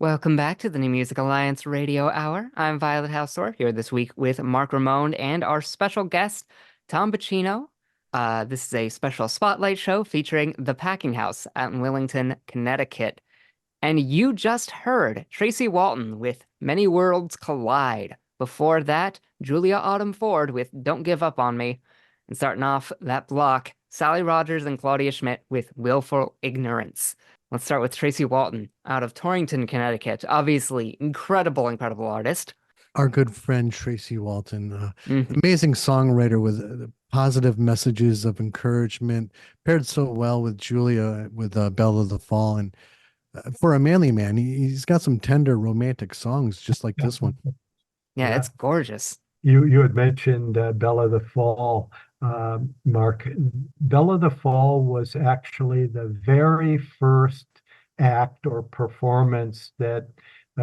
Welcome back to the New Music Alliance Radio Hour. I'm Violet Hausthor here this week with Mark Ramone and our special guest, Tom Buccino. This is a special spotlight show featuring The Packing House out in Willington, Connecticut. And you just heard Tracy Walton with Many Worlds Collide. Before that, Julia Autumn Ford with Don't Give Up on Me. And starting off that block, Sally Rogers and Claudia Schmidt with Willful Ignorance. Let's start with Tracy Walton out of Torrington, Connecticut. Obviously, incredible artist. Our good friend Tracy Walton, Mhm. amazing songwriter with positive messages of encouragement, paired so well with Julia with Belle of the Fall. And for a manly man, he's got some tender romantic songs just like this one. Yeah, Yeah, it's gorgeous. you had mentioned Bella the Fall, Mark. Bella the Fall was actually the very first act or performance that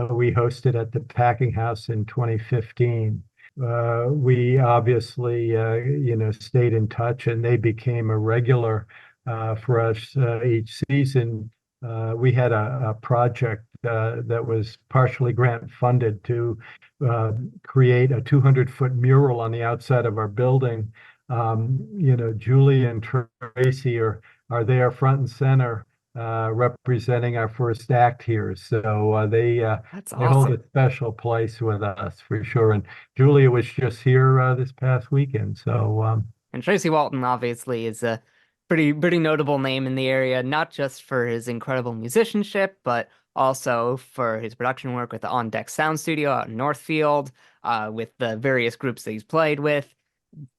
we hosted at the Packing House in 2015. We obviously, stayed in touch, and they became a regular for us each season. We had a project that was partially grant funded to create a 200-foot mural on the outside of our building. Julie and Tracy are there front and center, representing our first act here. So That's they hold awesome. a special place with us for sure. And Julia was just here this past weekend. So And Tracy Walton obviously is a pretty notable name in the area, not just for his incredible musicianship, but also for his production work with the On Deck Sound Studio out in Northfield, with the various groups that he's played with,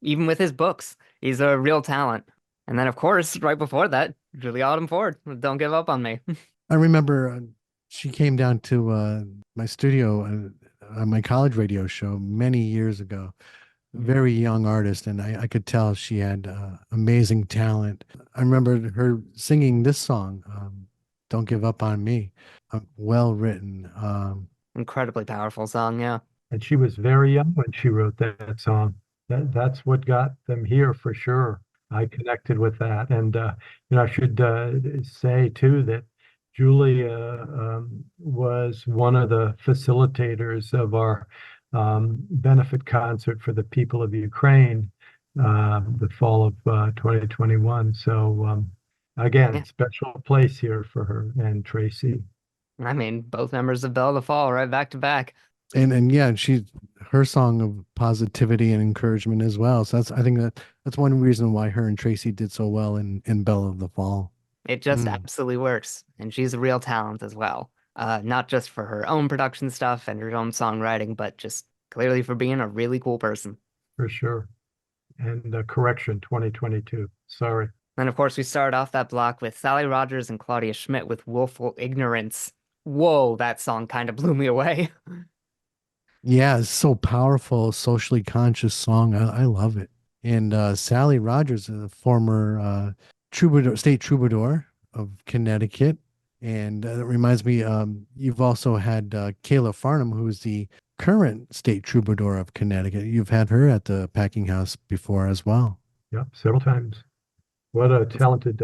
even with his books. He's a real talent. And then, of course, right before that, Julie Autumn Ford, Don't Give Up on Me. I remember she came down to my studio on my college radio show many years ago. Very young artist, and I could tell she had amazing talent. I remember her singing this song, "Don't Give Up on Me," well written. Incredibly powerful song, yeah. and she was very young when she wrote that song. That's what got them here for sure. I connected with that, and I should say too that Julia was one of the facilitators of our benefit concert for the people of Ukraine, the fall of 2021. So again, Yeah. special place here for her and Tracy. I mean, both members of Belle the Fall right back to back. And yeah, she her song of positivity and encouragement as well. So I think that's one reason why her and Tracy did so well in Belle of the Fall. It just Mm. absolutely works. And she's a real talent as well. Not just for her own production stuff and her own songwriting, but just clearly for being a really cool person. For sure. And correction, 2022. Sorry. Then, of course, we started off that block with Sally Rogers and Claudia Schmidt with Willful Ignorance. Whoa, that song kind of blew me away. Yeah, it's so powerful, socially conscious song. I love it. And Sally Rogers, a former troubadour, state troubadour of Connecticut. And that reminds me, you've also had Kayla Farnham, who's the current state troubadour of Connecticut. You've had her at the Packing House before as well. Yeah, several times. What a talented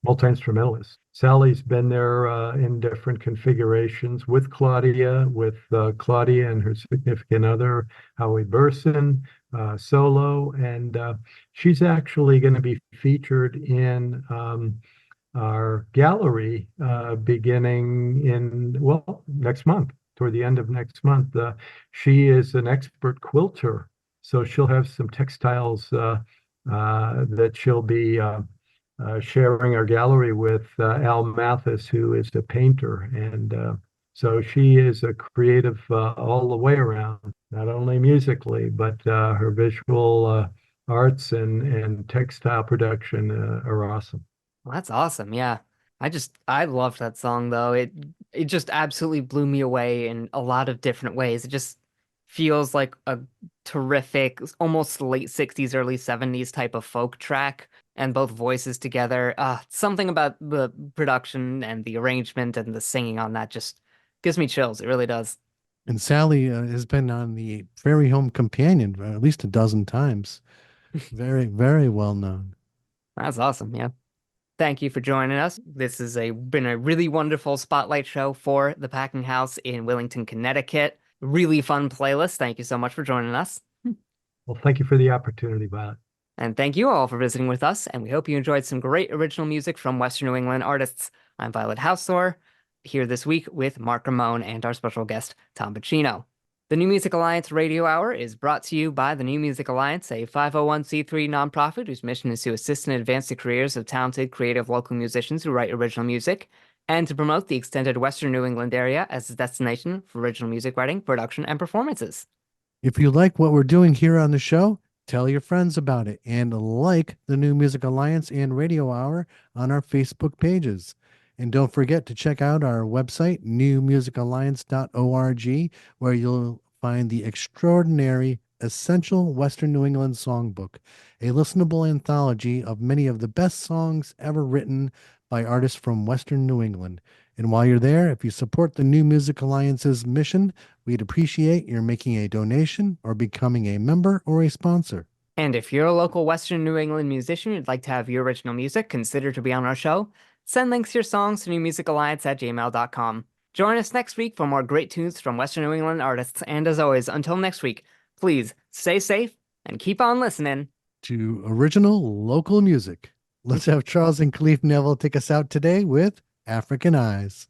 multi-instrumentalist. Sally's been there in different configurations with Claudia and her significant other, Howie Burson, solo. And she's actually going to be featured in our gallery beginning next month, toward the end of next month. She is an expert quilter, so she'll have some textiles that she'll be sharing our gallery with Al Mathis, who is a painter. And so she is a creative all the way around, not only musically, but her visual arts and textile production are awesome. Well, that's awesome. Yeah. I loved that song though. It just absolutely blew me away in a lot of different ways. It just feels like a terrific, almost late 60s, early 70s type of folk track and both voices together. Something about the production and the arrangement and the singing on that just gives me chills. It really does. And Sally has been on the Prairie Home Companion at least a dozen times. Very, very well known. That's awesome. Yeah. Thank you for joining us. This has been a really wonderful spotlight show for the Packing House in Willington, Connecticut. Really fun playlist. Thank you so much for joining us. Well, thank you for the opportunity, Violet. And thank you all for visiting with us, and we hope you enjoyed some great original music from Western New England artists. I'm Violet Hausthor, here this week with Mark Ramone and our special guest, Tom Buccino. The New Music Alliance Radio Hour is brought to you by the New Music Alliance, a 501c3 nonprofit whose mission is to assist and advance the careers of talented, creative local musicians who write original music, and to promote the extended Western New England area as a destination for original music writing, production, and performances. If you like what we're doing here on the show, tell your friends about it and like the New Music Alliance and Radio Hour on our Facebook pages. And don't forget to check out our website, newmusicalliance.org, where you'll find the extraordinary Essential Western New England Songbook, a listenable anthology of many of the best songs ever written by artists from Western New England. And while you're there, if you support the New Music Alliance's mission, we'd appreciate your making a donation or becoming a member or a sponsor. And if you're a local Western New England musician who'd like to have your original music considered to be on our show, send links to your songs to newmusicalliance@gmail.com. Join us next week for more great tunes from Western New England artists. And as always, until next week, please stay safe and keep on listening to original local music. Let's have Charles and Khalif Neville take us out today with African Eyes.